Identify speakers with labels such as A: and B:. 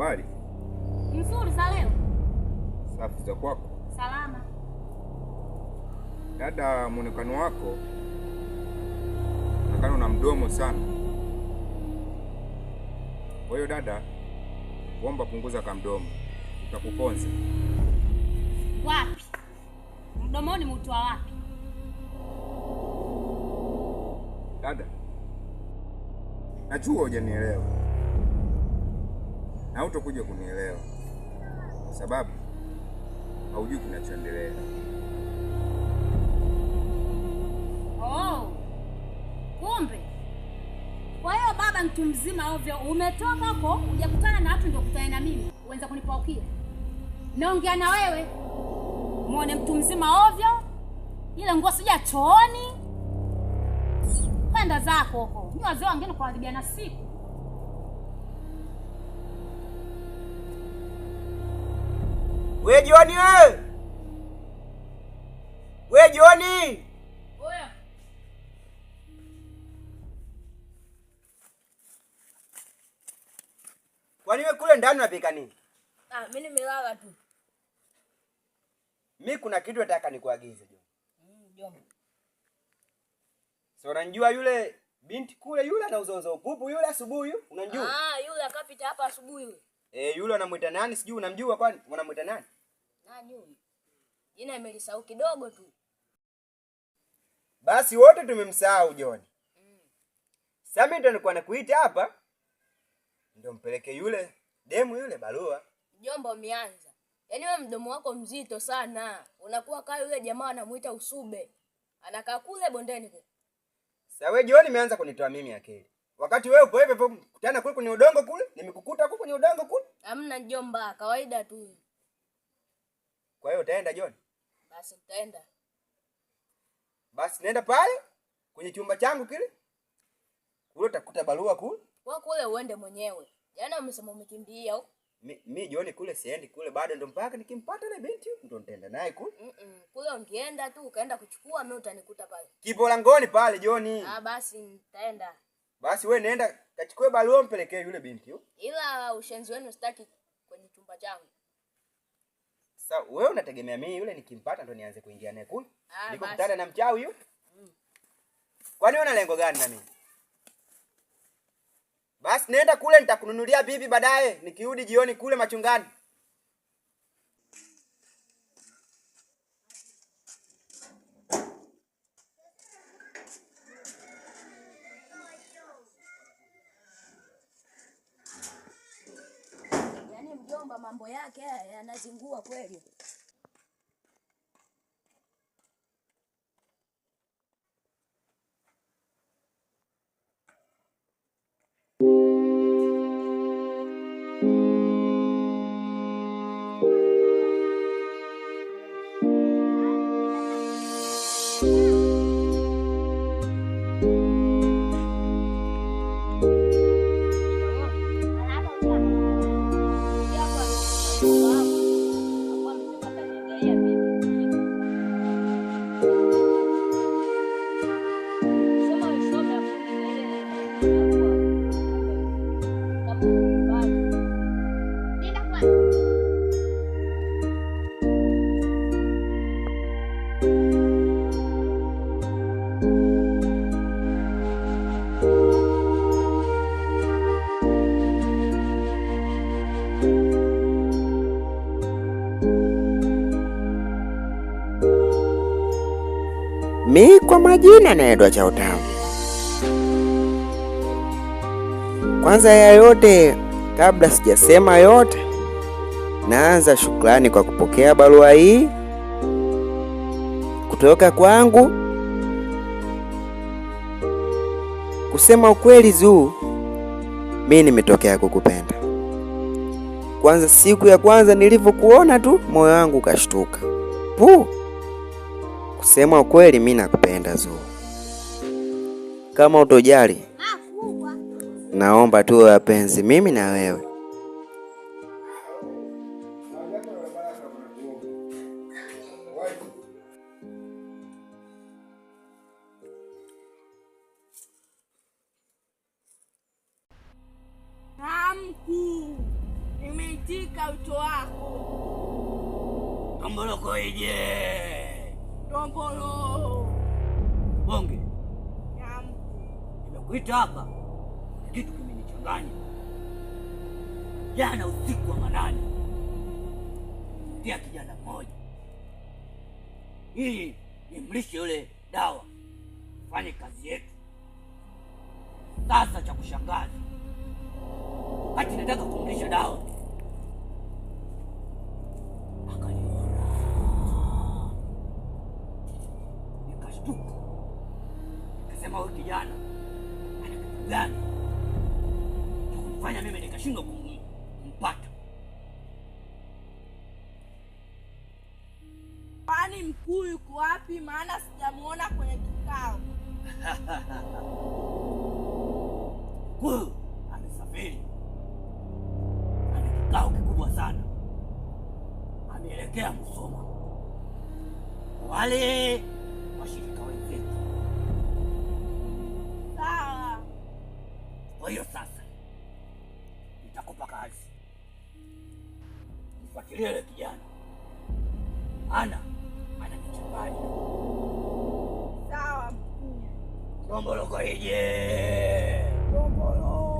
A: Habari?
B: Nzuri za leo.
A: Safi za kwako?
B: Salama.
A: Dada, muonekano wako unaonekana una mdomo sana. Kwa hiyo dada, kuomba punguza kamdomo, utakuponza.
B: Wapi? Mdomoni mtoa wapi?
A: Dada, najua hujanielewa na utakuja kunielewa kwa sababu haujui kinachoendelea.
B: Oh, kumbe. Kwa hiyo baba mtu mzima ovyo, umetoka huko hujakutana na watu ndio kutana na mimi. Uanza kunipaukia. Naongea na wewe. Muone mtu mzima ovyo. Ile nguo sija chooni. Kwenda zako huko. Ni wazee wengine kuadhibiana siku.
C: We Joni we! We Joni!
B: Oya.
C: Kwani wewe kule ndani unapika nini?
D: Mimi nimelala tu.
C: Mimi kuna kitu nataka nikuagize Joni.
D: Jomba.
C: So unanijua yule binti kule yule anauza upupu yule asubuhi unanijua?
D: Yule akapita hapa asubuhi yule.
C: Yule anamuita nani sijui unamjua kwani? Unamuita nani?
D: Nani yule? Jina imelisahau kidogo tu.
C: Basi wote tumemsahau Joni. Sasa mimi ndo nilikuwa nakuita hapa. Ndio mpeleke yule demu yule barua.
D: Jomba umeanza. Yaani wewe mdomo wako mzito sana. Unakuwa kama yule jamaa anamuita Usube. Anakaa kule bondeni kule.
C: Sasa wewe Joni umeanza kunitoa mimi akili. Wakati wewe upo hivyo kutana kule kwenye udongo kule, nimekukuta huko kwenye udongo kule.
D: Hamna Jomba, kawaida tu.
C: Kwa hiyo utaenda Joni?
D: Basi nitaenda.
C: Basi nenda pale kwenye chumba changu kile. Kule utakuta barua kule.
D: Kwa kule uende mwenyewe. Jana umesema umekimbia huko.
C: Mimi Joni kule siendi kule bado ndo mpaka nikimpata ile binti ndo nitaenda naye kule.
D: Kule ungeenda tu ukaenda kuchukua mimi utanikuta pale.
C: Kipo langoni pale Joni.
D: Basi nitaenda.
C: Basi wewe nenda kachukue barua mpelekee yule binti huyo.
D: Ila ushenzi wenu sitaki kwenye chumba changu.
C: Sasa wewe unategemea mimi yule nikimpata ndo nianze kuingia naye kule? Nikukutana na mchawi huyo? Kwani una lengo gani na mimi? Basi nenda kule nitakununulia bibi baadaye nikirudi jioni kule machungani.
D: Yaani mjomba mambo yake yanazingua kweli.
C: Mi kwa majina naitwa Chautamu. Kwanza ya yote, kabla sijasema yote, naanza shukrani kwa kupokea barua hii kutoka kwangu. Kusema ukweli Zuu, mimi nimetokea kukupenda. Kwanza siku ya kwanza nilivyokuona tu moyo wangu ukashtuka. Kusema ukweli mimi nakupenda Zuu. Kama utojali, naomba tu wapenzi mimi na wewe.
E: nimeitika wito wako.
F: Ndomboloko ije.
E: Ndombolo.
F: Bonge.
E: Naam.
F: Nimekuita hapa. Kitu kimenichanganya. Jana usiku wa manane. Pia kijana mmoja. Hii nimlishe yule dawa. Fanye kazi yetu. Sasa cha kushangaza. Wakati nataka kumlisha dawa. Akaniona. Nikashtuka. Nikasema huyu kijana ana kitu gani? Kumfanya mimi nikashindwa kumpata.
E: Kwani mkuu yuko wapi? Maana sijamuona kwenye kikao.
F: Mkuu amesafiri. Ana kikao kikubwa sana. Ameelekea Musoma. Wale washirika wenzetu.
E: Sawa.
F: Kwa hiyo sasa nitakupa kazi. Mfuatilie yule kijana. Ananichanganya.
E: Sawa mkuu.
F: Ndomboloko ije.
E: Ndombolo.